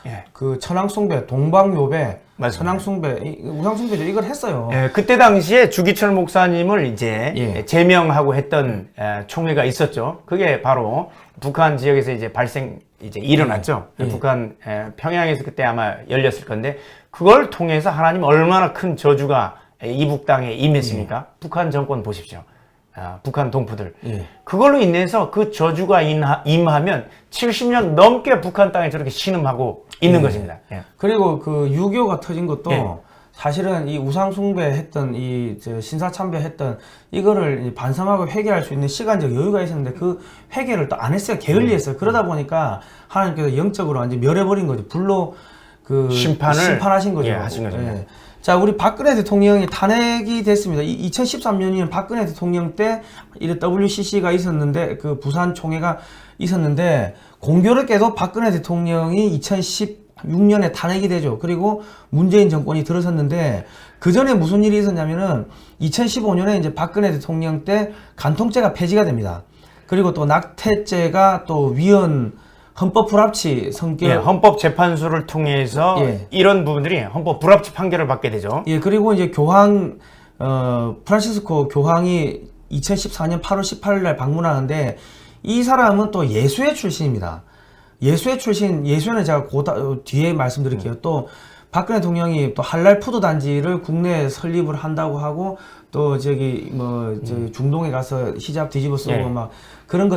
천황숭배, 동방요배, 천황숭배, 우상숭배죠. 이걸 했어요. 그때 당시에 주기철 목사님을 이제 제명하고 했던 총회가 있었죠. 그게 바로 북한 지역에서 이제 일어났죠. 북한 평양에서 그때 아마 열렸을 건데, 그걸 통해서 하나님 얼마나 큰 저주가 이북 땅에 임했습니까? 북한 정권 보십시오. 북한 동포들. 그걸로 인해서 그 저주가 임하면 70년 넘게 북한 땅에 저렇게 신음하고 있는 것입니다. 그리고 6.25가 터진 것도 사실은 이 우상 숭배했던 신사 참배했던 이거를 반성하고 회개할 수 있는 시간적 여유가 있었는데 그 회개를 또 안 했어요. 게을리했어요. 그러다 보니까 하나님께서 영적으로 완전 멸해버린 거죠. 불로 심판하신 거죠. 예, 하신 거죠. 예. 자, 우리 박근혜 대통령이 탄핵이 됐습니다. 2013년이면 박근혜 대통령 때 이래 WCC가 있었는데 그 부산 총회가 있었는데 공교롭게도 박근혜 대통령이 2016년에 탄핵이 되죠. 그리고 문재인 정권이 들어섰는데 그 전에 무슨 일이 있었냐면은 2015년에 이제 박근혜 대통령 때 간통죄가 폐지가 됩니다. 그리고 또 낙태죄가 또 헌법 불합치 성격. 예, 헌법재판소를 통해서 예. 이런 부분들이 헌법 불합치 판결을 받게 되죠. 예, 그리고 이제 프란시스코 교황이 2014년 8월 18일 날 방문하는데 이 사람은 또 예수회 출신입니다. 예수회 출신, 예수회는 제가 뒤에 말씀드릴게요. 또 박근혜 대통령이 또 할랄 푸드 단지를 국내에 설립을 한다고 하고 또 중동에 가서 히잡 뒤집어 쓰고 예. 막 그런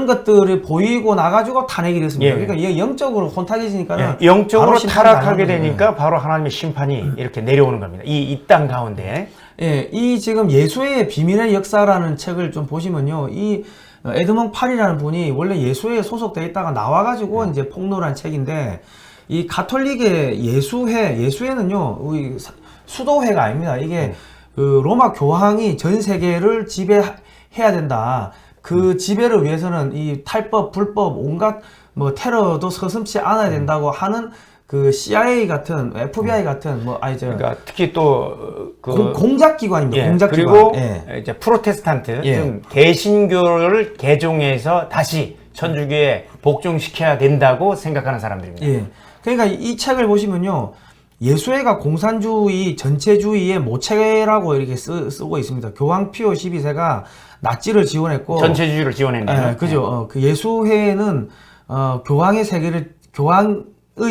것들을 보이고 나가지고 탄핵이 됐습니다. 예. 그러니까 얘 영적으로 혼탁해지니까는 예, 영적으로 바로 심판이 타락하게 나는 되니까 바로 하나님의 심판이 이렇게 내려오는 겁니다. 이 땅 가운데. 예, 이 지금 예수회의 비밀의 역사라는 책을 좀 보시면요. 이 에드몽 팔이라는 분이 원래 예수회에 소속돼 있다가 나와가지고 이제 폭로한 책인데 이 가톨릭의 예수회는요, 우리 수도회가 아닙니다. 이게 그 로마 교황이 전 세계를 지배해야 된다. 그 지배를 위해서는 이 탈법, 불법, 온갖 테러도 서슴지 않아야 된다고 하는 그 CIA 같은, FBI 같은 그러니까 특히 또 공작 기관입니다. 예, 공작 그리고 기관. 예. 이제 프로테스탄트, 예. 좀 개신교를 개종해서 다시 천주교에 복종시켜야 된다고 생각하는 사람들입니다. 예. 그러니까 이 책을 보시면요. 예수회가 공산주의 전체주의의 모체라고 이렇게 쓰고 있습니다. 교황 피오 12세가 나치를 지원했고 전체주의를 지원했네요. 예, 그죠. 그 예수회는 교황의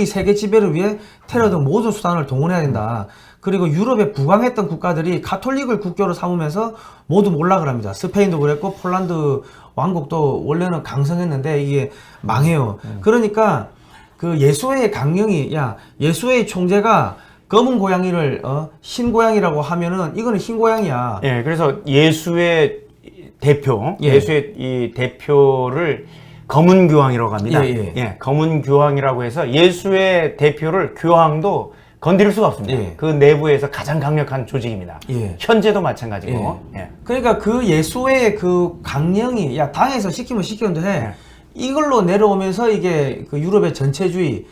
세계 지배를 위해 테러 등 모든 수단을 동원해야 된다. 그리고 유럽에 부강했던 국가들이 가톨릭을 국교로 삼으면서 모두 몰락을 합니다. 스페인도 그랬고 폴란드 왕국도 원래는 강성했는데 이게 망해요. 그러니까 그 예수회의 강령이 예수회의 총재가 검은 고양이를 흰 고양이라고 하면은 이거는 흰 고양이야. 예, 그래서 예수의 대표, 예. 예수의 이 대표를 검은 교황이라고 합니다. 예. 검은 교황이라고 해서 예수의 대표를 교황도 건드릴 수가 없습니다. 예. 그 내부에서 가장 강력한 조직입니다. 예. 현재도 마찬가지고. 예. 그러니까 그 예수의 그 강령이 당에서 시키면 시켰는데 예. 이걸로 내려오면서 이게 그 유럽의 전체주의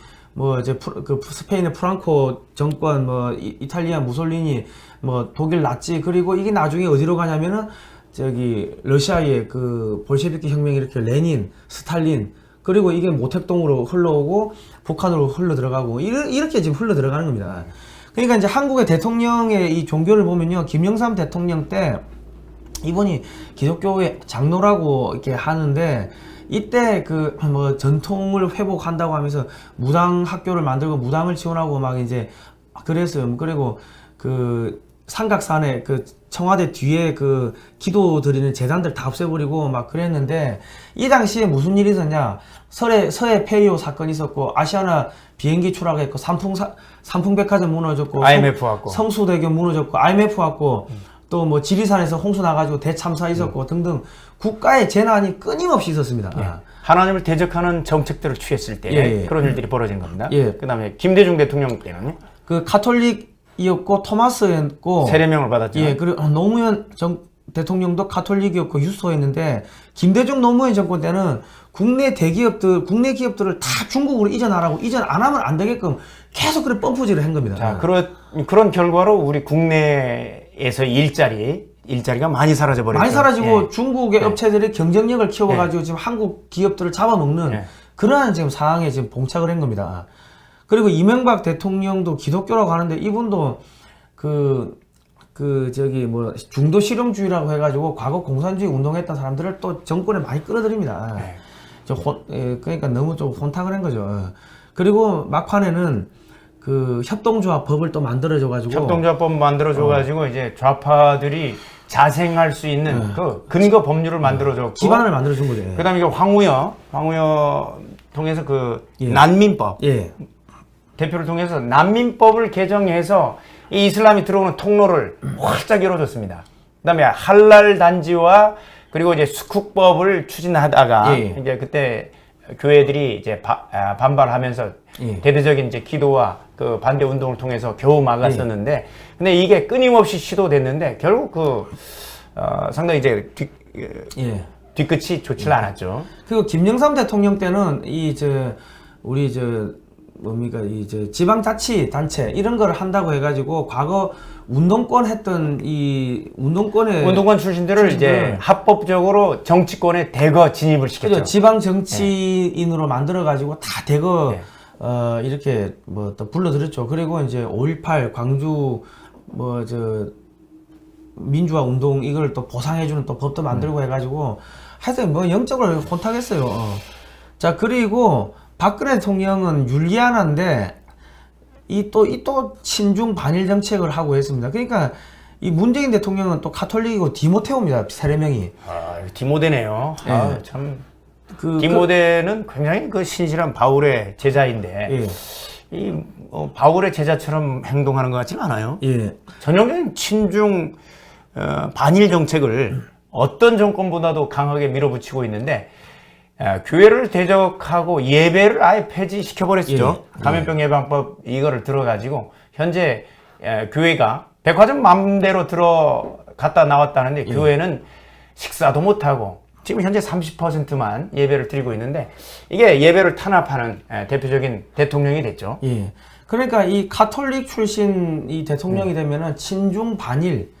스페인의 프랑코 정권 이탈리아 무솔리니 독일 나치 그리고 이게 나중에 어디로 가냐면은 러시아의 그 볼셰비키 혁명이 이렇게 레닌, 스탈린 그리고 이게 모택동으로 흘러오고 북한으로 흘러 들어가고 이렇게 지금 흘러 들어가는 겁니다. 그러니까 이제 한국의 대통령의 이 종교를 보면요. 김영삼 대통령 때 이분이 기독교의 장로라고 이렇게 하는데 이때 전통을 회복한다고 하면서 무당 학교를 만들고 무당을 지원하고 막 이제 그랬어요. 그리고 그 삼각산에 그 청와대 뒤에 그 기도 드리는 재단들 다 없애버리고 막 그랬는데 이 당시에 무슨 일이 있었냐? 서해 페리오 사건이 있었고 아시아나 비행기 추락했고 삼풍백화점 무너졌고 IMF 왔고 성수대교 무너졌고 IMF 왔고 또 지리산에서 홍수 나가지고 대참사 있었고 등등 국가의 재난이 끊임없이 있었습니다. 예. 하나님을 대적하는 정책들을 취했을 때 그런 일들이 벌어진 겁니다. 그다음에 김대중 대통령 때는요. 그 가톨릭이었고 토마스였고 세례명을 받았죠. 예, 그리고 노무현 대통령도 가톨릭이었고 유소였는데 김대중 노무현 정권 때는 국내 기업들을 다 중국으로 이전 안 하면 안 되게끔 계속 그래 펌프질을 한 겁니다. 자, 그런 결과로 우리 국내에서 일자리가 많이 사라져 버렸죠. 많이 사라지고 중국의 업체들이 경쟁력을 키워가지고 지금 한국 기업들을 잡아먹는 그러한 지금 상황에 지금 봉착을 한 겁니다. 그리고 이명박 대통령도 기독교라고 하는데 이분도 중도 실용주의라고 해가지고 과거 공산주의 운동했던 사람들을 또 정권에 많이 끌어들입니다. 그러니까 너무 좀 혼탁을 한 거죠. 그리고 막판에는 그 협동조합법을 또 만들어줘가지고 협동조합법 만들어줘가지고 이제 좌파들이 자생할 수 있는 그 근거 법률을 만들어줬고 기반을 만들어준 거죠. 그다음에 이게 황우여 통해서 그 난민법 대표를 통해서 난민법을 개정해서 이 이슬람이 들어오는 통로를 활짝 열어줬습니다. 그다음에 할랄 단지와 그리고 이제 수쿡법을 추진하다가 예. 이제 그때 교회들이 이제 반발하면서 예. 대대적인 이제 기도와 그 반대 운동을 통해서 겨우 막았었는데, 근데 이게 끊임없이 시도됐는데 결국 상당히 이제 예. 뒤끝이 좋지는 않았죠. 그리고 김영삼 대통령 때는 우리 뭡니까 지방자치단체 이런 거를 한다고 해가지고 과거 운동권 했던 이 운동권 출신들을 이제 합법적으로 정치권에 대거 진입을 시켰죠. 그죠. 지방 정치인으로 만들어가지고 다 대거 네. 이렇게 뭐 또 불러들였죠. 그리고 이제 5.18 광주 민주화 운동 이걸 또 보상해주는 또 법도 만들고 해가지고 하여튼 뭐 영적으로 혼탁했어요. 자, 그리고 박근혜 대통령은 율리아나인데 이 또 친중 반일 정책을 하고 있습니다. 그러니까 이 문재인 대통령은 또 카톨릭이고 디모테오입니다. 세례명이. 디모데네요. 예. 참 디모데는 굉장히 그 신실한 바울의 제자인데 예. 이 바울의 제자처럼 행동하는 것 같지는 않아요. 예. 전형적인 친중 반일 정책을 어떤 정권보다도 강하게 밀어붙이고 있는데 교회를 대적하고 예배를 아예 폐지시켜 버렸죠. 예. 감염병 예방법 이거를 들어가지고 현재 교회가 백화점 맘대로 들어갔다 나왔다는데 교회는 식사도 못하고 지금 현재 30%만 예배를 드리고 있는데 이게 예배를 탄압하는 대표적인 대통령이 됐죠. 예. 그러니까 이 가톨릭 출신 이 대통령이 되면은 친중 반일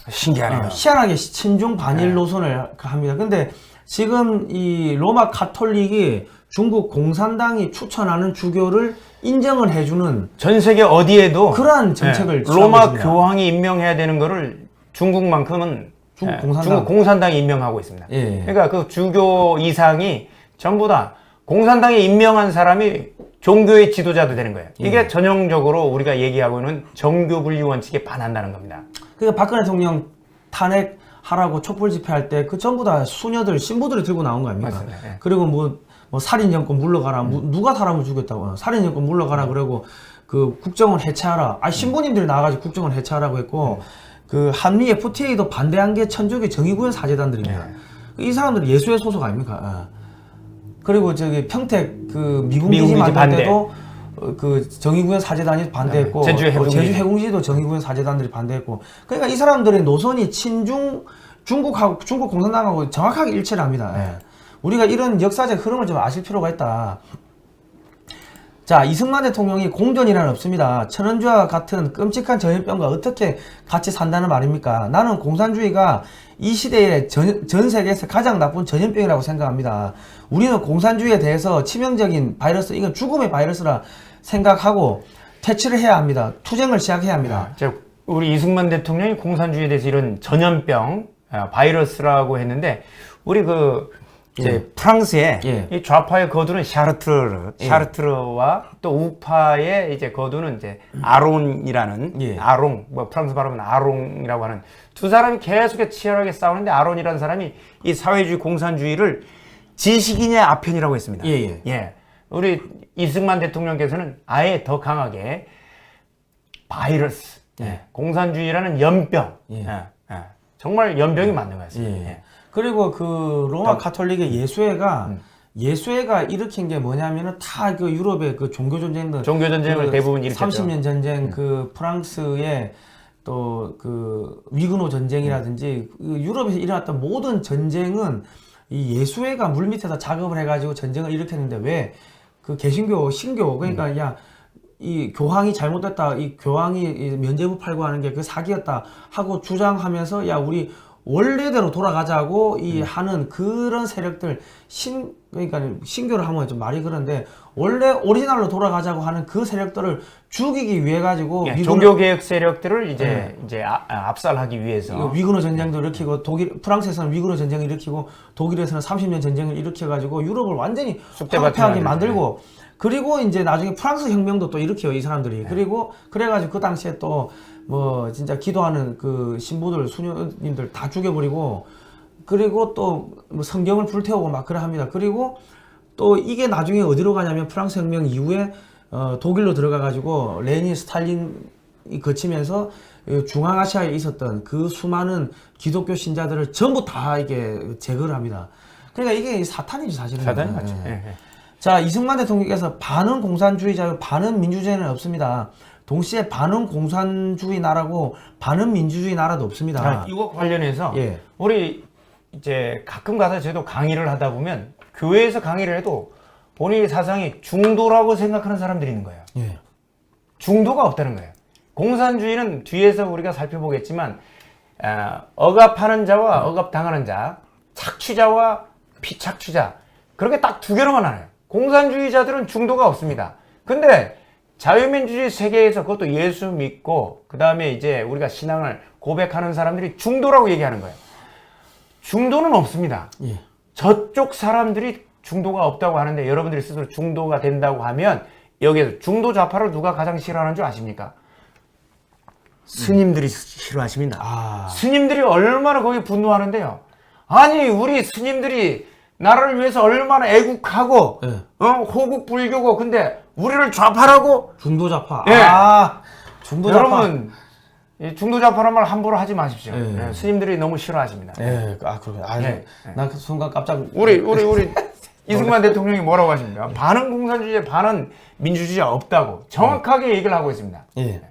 신기하네요. 희한하게 친중 반일 노선을 합니다. 근데 지금 이 로마 가톨릭이 중국 공산당이 추천하는 주교를 인정을 해주는 전 세계 어디에도 그러한 정책을 로마 있습니다. 교황이 임명해야 되는 거를 중국만큼은 중국 공산당이 임명하고 있습니다. 예. 그러니까 그 주교 이상이 전부 다 공산당이 임명한 사람이 종교의 지도자도 되는 거예요. 이게 전형적으로 우리가 얘기하고 있는 정교분리 원칙에 반한다는 겁니다. 그러니까 박근혜 대통령 탄핵하라고 촛불 집회할 때 그 전부 다 수녀들 신부들이 들고 나온 거 아닙니까? 맞습니다. 예. 그리고 뭐 살인 정권 물러가라. 누가 사람을 죽였다고 살인 정권 물러가라. 그러고 그 국정원 해체하라. 신부님들이 나와가지고 국정원 해체하라고 했고 그 한미 FTA도 반대한 게 천주교 정의구현 사제단들입니다. 이 사람들이 예수의 소속 아닙니까? 그리고 저기 평택 그 미군 기지 만들 때도 그 정의구현 사제단이 반대했고 제주 해공지도 정의구현 사제단들이 반대했고 그러니까 이 사람들의 노선이 친중 중국 공산당하고 정확하게 일치를 합니다. 우리가 이런 역사적 흐름을 좀 아실 필요가 있다. 자, 이승만 대통령이 공존이란 없습니다. 천연주와 같은 끔찍한 전염병과 어떻게 같이 산다는 말입니까? 나는 공산주의가 이 시대에 전 세계에서 가장 나쁜 전염병이라고 생각합니다. 우리는 공산주의에 대해서 치명적인 바이러스, 이건 죽음의 바이러스라 생각하고 퇴치를 해야 합니다. 투쟁을 시작해야 합니다. 우리 이승만 대통령이 공산주의에 대해서 이런 전염병, 바이러스라고 했는데 우리 이제 프랑스의 이 좌파의 거두는 샤르트르와 또 우파의 이제 거두는 이제 아론이라는 아롱, 프랑스 발음은 아롱이라고 하는 두 사람이 계속 치열하게 싸우는데 아론이라는 사람이 이 사회주의 공산주의를 지식인의 아편이라고 했습니다. 우리 이승만 대통령께서는 아예 더 강하게 바이러스, 공산주의라는 연병, 정말 연병이 맞는 것 같습니다. 그리고 그 로마 가톨릭의 예수회가 일으킨 게 뭐냐면은 다 그 유럽의 그 종교 전쟁을 대부분 일으켰죠. 30년 전쟁 그 프랑스의 또 그 위그노 전쟁이라든지 그 유럽에서 일어났던 모든 전쟁은 이 예수회가 물밑에서 작업을 해가지고 전쟁을 일으켰는데 왜 그 개신교 신교 그러니까 야 이 교황이 잘못됐다 이 교황이 면죄부 팔고 하는 게 그 사기였다 하고 주장하면서 야 우리 원래대로 돌아가자고 하는 그런 세력들 그러니까 신교를 하면 좀 말이 그런데 원래 오리지널로 돌아가자고 하는 그 세력들을 죽이기 위해 가지고 종교 개혁 세력들을 이제 압살하기 위해서 위그노 전쟁도 일으키고 프랑스에서는 위그노 전쟁을 일으키고 독일에서는 30년 전쟁을 일으켜 가지고 유럽을 완전히 황폐하게 만들고 그리고 이제 나중에 프랑스 혁명도 또 일으켜요 이 사람들이. 그리고 그래가지고 그 당시에 또 뭐 진짜 기도하는 그 신부들 수녀님들 다 죽여버리고 그리고 또 뭐 성경을 불태우고 막 그래 합니다. 그리고 또 이게 나중에 어디로 가냐면 프랑스 혁명 이후에 독일로 들어가 가지고 레닌 스탈린 거치면서 중앙아시아에 있었던 그 수많은 기독교 신자들을 전부 다 이게 제거를 합니다. 그러니까 이게 사탄이죠, 사실은. 사단이 맞죠. 예, 예. 자, 이승만 대통령께서 반은 공산주의자요, 반은 민주주의는 없습니다. 동시에 반은 공산주의 나라고 반은 민주주의 나라도 없습니다. 자, 이거 관련해서 예. 우리 이제 가끔 가서 저도 강의를 하다 보면 교회에서 강의를 해도 본인의 사상이 중도라고 생각하는 사람들이 있는 거예요. 예. 중도가 없다는 거예요. 공산주의는 뒤에서 우리가 살펴보겠지만 억압하는 자와 억압당하는 자, 착취자와 피착취자, 그렇게 딱 두 개로만 나눠요. 공산주의자들은 중도가 없습니다. 근데 자유민주주의 세계에서 그것도 예수 믿고 그 다음에 이제 우리가 신앙을 고백하는 사람들이 중도라고 얘기하는 거예요. 중도는 없습니다. 예. 저쪽 사람들이 중도가 없다고 하는데 여러분들이 스스로 중도가 된다고 하면 여기에서 중도 좌파를 누가 가장 싫어하는 줄 아십니까? 스님들이 싫어하십니다. 아. 스님들이 얼마나 거기에 분노하는데요. 아니 우리 스님들이 나라를 위해서 얼마나 애국하고 예. 호국 불교고 근데 우리를 좌파라고? 중도좌파. 예. 아, 중도좌파. 여러분 이 중도좌파란 말 함부로 하지 마십시오. 예. 예, 스님들이 너무 싫어하십니다. 예, 아, 그러게. 아, 예. 난 그 순간 깜짝. 우리 이승만 대통령이 뭐라고 하십니까? 반은 공산주의, 반은 민주주의가 없다고 정확하게 얘기를 하고 있습니다. 예.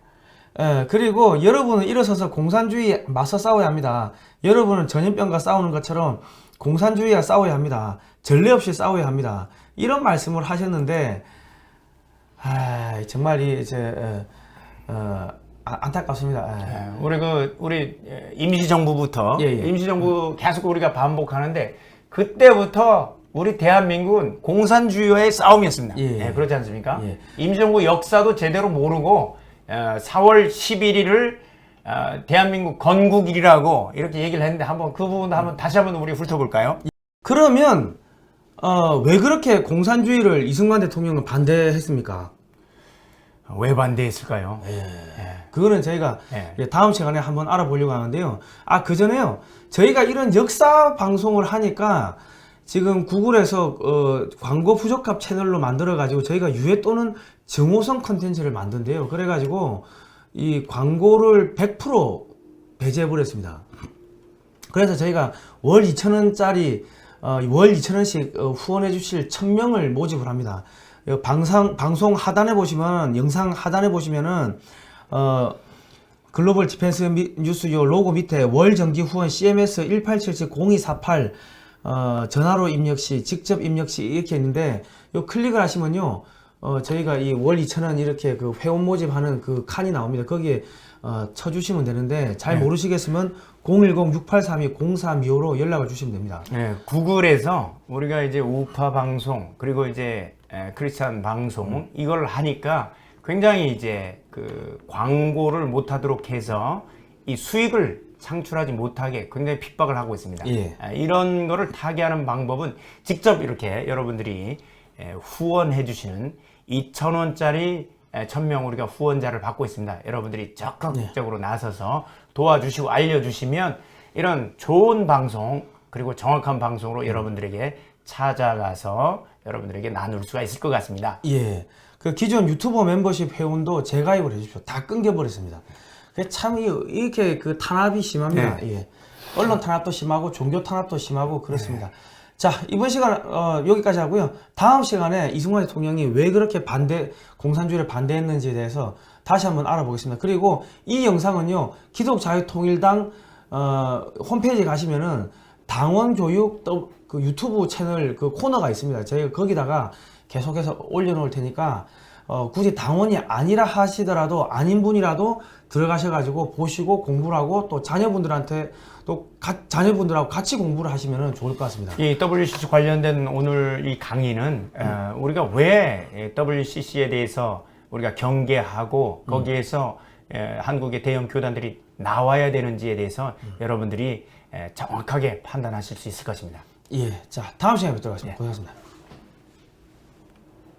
예, 그리고 여러분은 일어서서 공산주의에 맞서 싸워야 합니다. 여러분은 전염병과 싸우는 것처럼 공산주의와 싸워야 합니다. 전례 없이 싸워야 합니다. 이런 말씀을 하셨는데, 아, 정말 이제 안타깝습니다. 우리 임시정부부터 예, 예. 임시정부 계속 우리가 반복하는데 그때부터 우리 대한민국은 공산주의와의 싸움이었습니다. 예. 예, 그렇지 않습니까? 예. 임시정부 역사도 제대로 모르고 4월 11일을 대한민국 건국일이라고 이렇게 얘기를 했는데 한번 그 부분도 한번 다시 한번 우리 훑어볼까요? 그러면 왜 그렇게 공산주의를 이승만 대통령은 반대했습니까? 왜 반대했을까요? 그거는 저희가 예. 다음 시간에 한번 알아보려고 하는데요. 아, 그 전에요. 저희가 이런 역사 방송을 하니까 지금 구글에서 광고 부적합 채널로 만들어 가지고 저희가 유해 또는 정호성 컨텐츠를 만든대요. 그래 가지고 이 광고를 100% 배제해 버렸습니다. 그래서 저희가 월 2,000원짜리 월 2,000원씩 후원해 주실 1,000명을 모집을 합니다. 방송 하단에 보시면, 영상 하단에 보시면은 글로벌 디펜스 뉴스 요 로고 밑에 월 정기 후원 CMS 1877-0248 전화로 입력 시, 직접 입력 시 이렇게 있는데 요 클릭을 하시면요. 저희가 이 월 2,000원 이렇게 그 회원 모집하는 그 칸이 나옵니다. 거기에 쳐주시면 되는데 잘 모르시겠으면 010-6832-0325로 연락을 주시면 됩니다. 네, 구글에서 우리가 이제 우파 방송 그리고 이제 크리스찬 방송 이걸 하니까 굉장히 이제 그 광고를 못하도록 해서 이 수익을 창출하지 못하게 굉장히 핍박을 하고 있습니다. 예. 이런 거를 타개하는 방법은 직접 이렇게 여러분들이 후원해 주시는 2,000원짜리 1,000명 우리가 후원자를 받고 있습니다. 여러분들이 적극적으로 나서서 도와주시고 알려주시면 이런 좋은 방송 그리고 정확한 방송으로 여러분들에게 찾아가서 여러분들에게 나눌 수가 있을 것 같습니다. 예. 그 기존 유튜버 멤버십 회원도 재가입을 해주십시오. 다 끊겨버렸습니다. 참 이렇게 그 탄압이 심합니다. 네. 예. 언론 탄압도 심하고 종교 탄압도 심하고 그렇습니다. 자, 이번 시간 여기까지 하고요. 다음 시간에 이승만 대통령이 왜 그렇게 공산주의를 반대했는지에 대해서 다시 한번 알아보겠습니다. 그리고 이 영상은요, 기독자유통일당 홈페이지에 가시면은 당원교육 그 유튜브 채널 그 코너가 있습니다. 저희가 거기다가 계속해서 올려놓을 테니까 굳이 당원이 아니라 하시더라도 아닌 분이라도 들어가셔가지고 보시고 공부를 하고 또 자녀분들한테 또 자녀분들하고 같이 공부를 하시면 좋을 것 같습니다. 이 WCC 관련된 오늘 이 강의는 우리가 왜 WCC에 대해서 우리가 경계하고 거기에서 한국의 대형 교단들이 나와야 되는지에 대해서 여러분들이 정확하게 판단하실 수 있을 것입니다. 예, 자, 다음 시간에 뵙도록 하겠습니다. 고생하셨습니다.